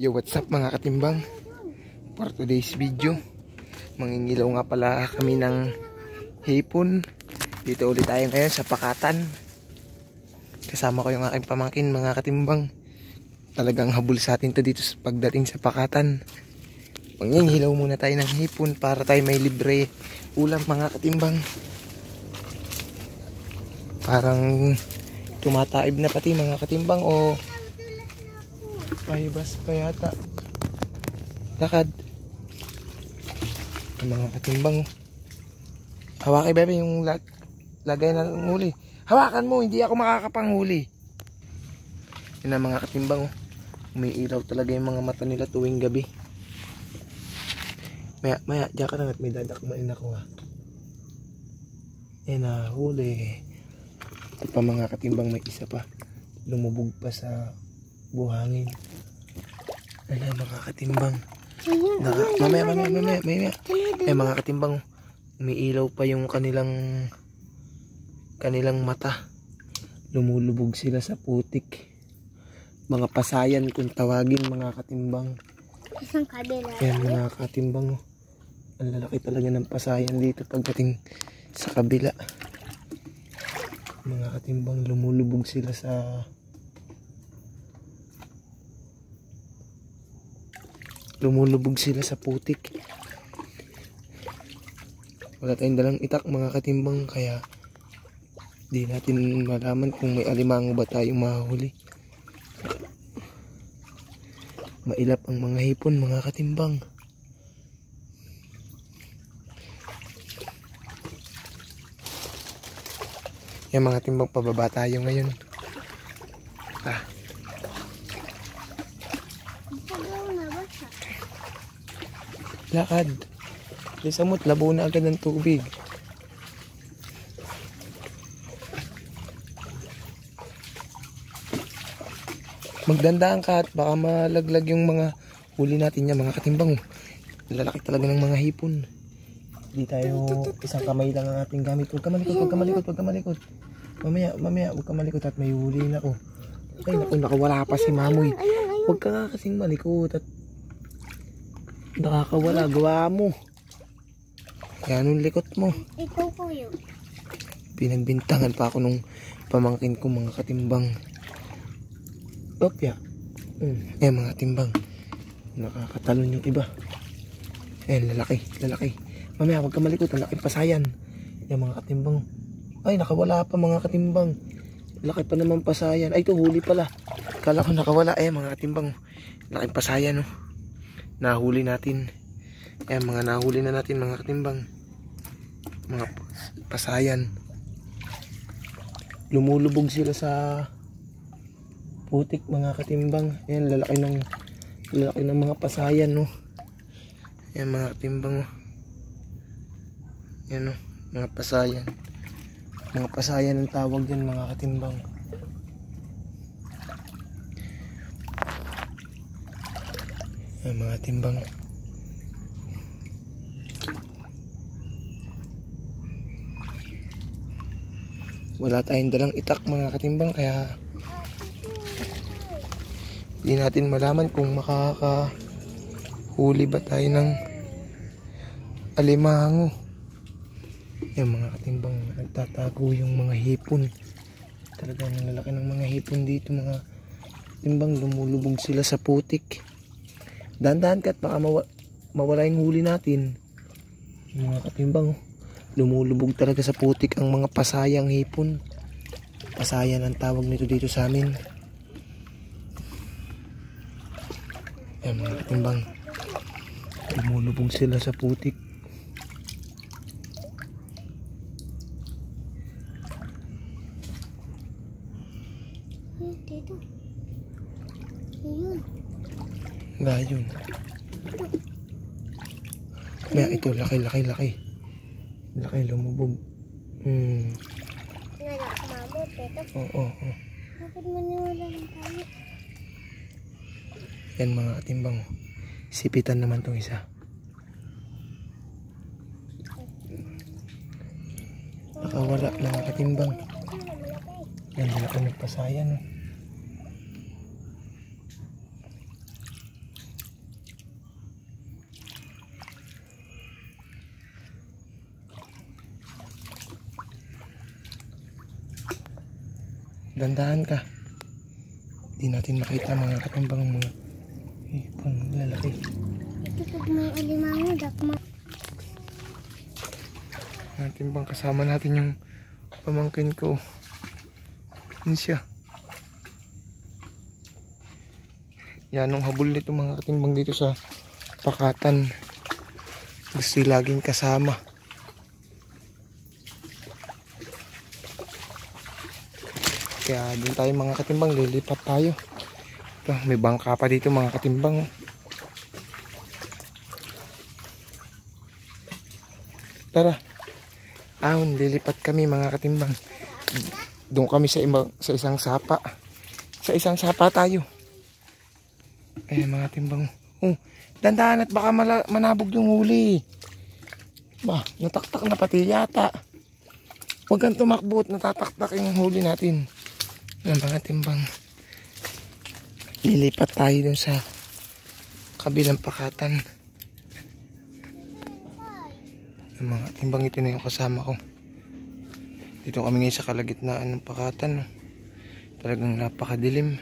Yo, what's up mga katimbang? For today's video, mangingilaw nga pala kami ng hipon. Dito ulit tayo ngayon sa Pakatan. Kasama ko yung aking pamangkin mga katimbang. Talagang habol sa atin to dito pagdating sa Pakatan. Mangingilaw muna tayo ng hipon para tayo may libre ulam mga katimbang. Parang tumataib na pati mga katimbang o paibas pa yata. Lakad ang mga katimbang. Hawakan bebe yung lagay na ng huli. Hawakan mo, hindi ako makakapanghuli. Yun ang mga katimbang. Umiilaw talaga yung mga mata nila tuwing gabi. Maya diyan ka lang at may dadakmain ako ha. Yan na huli. Ito pa mga katimbang, may isa pa lumubog pa sa buhangin. Ayan mga katimbang. Mamaya. Mga katimbang, umiilaw pa yung kanilang mata. Lumulubog sila sa putik. Mga pasayan kung tawagin mga katimbang. Isang kabila. Ayan mga katimbang. Ang lalaki talaga ng pasayan dito pagdating sa kabila. Mga katimbang, lumulubog sila sa putik. Wala tayong dalang itak mga katimbang, kaya di natin malaman kung may alimango ba tayong mahuli. Mailap ang mga hipon mga katimbang. Yan mga timbang, pababa tayo ngayon. Lakad. Lisamot, labo na agad ng tubig. Magdandaan ka at baka malaglag yung mga huli natin yan mga katimbang. Lalaki talaga ng mga hipon. Hindi tayo, isang kamay lang ang ating gamit. Huwag ka malikot. Mamaya, huwag ka malikot at may huli na ko. Ay, nakawala pa si Mamoy. Huwag ka nga kasing malikot at nakakawala. Gawa mo. Yan yung likot mo. Ikaw ko yun. Pinagbintangan pa ako nung pamangkin ko mga katimbang. Opya. Mga timbang. Nakakatalon yung iba. Lalaki. Mamaya, huwag ka malikot. Ang laking pasayan. Yan mga katimbang. Ay, nakawala pa mga katimbang. Laki pa naman pasayan. Ay, ito huli pala. Kala ko nakawala. Mga katimbang. Laking pasayan, no. Nahuli natin. Mga nahuli na natin mga katimbang. Mga pasayan. Lumulubog sila sa putik mga katimbang. Ayan, lalaki ng mga pasayan, no. Ayan mga katimbang, oh. Ayan, oh, mga pasayan. Mga pasayan ang tawag dyan mga katimbang. Ayan mga katimbang. Wala tayong dalang itak mga katimbang, kaya hindi natin malaman kung makakahuli ba tayo ng alimango. Yung mga katimbang, nagtatago yung mga hipon. Talagang lalaki ng mga hipon dito mga katimbang. Lumulubog sila sa putik. Dahan-dahan ka at baka mawala yung huli natin. Yung mga katimbang, lumulubog talaga sa putik ang mga pasayang hipon. Pasayan ang tawag nito dito sa amin. Ayan mga katimbang, lumulubog sila sa putik. Dito. Ayun. Ayun. Ito, laki. Laki, lumubog. Nalak mamo, Tito. Oo. Bakit maniwala ng tayo? Yan mga katimbang. Sipitan naman tong isa. Nakawala mga katimbang. Yan, malaki ng pasayan. Dandahan ka. Hindi natin makita mga katimbang mga hipon lalaki. Ito pag may alimango, dakma. Katimbang kasama natin yung pamangkin ko. Yun siya. Yan ang habol nito mga katimbang dito sa pakatan. Gusto laging kasama. Kaya doon tayo mga katimbang, lilipat tayo. Ito, may bangka pa dito mga katimbang. Tara. Ahon, lilipat kami mga katimbang. Doon kami sa isang sapa. Sa isang sapa tayo. Eh mga timbang. Oh, dandahan at baka manabog yung huli. Bah, nataktak na pati yata. Huwag kang tumakbo at natataktak yung huli natin. Yan mga timbang. Lilipat tayo dun sa kabilang pakatan. Yung mga timbang, ito na yung kasama ko. Dito kami ngayon sa kalagitnaan ng pakatan. Talagang napakadilim.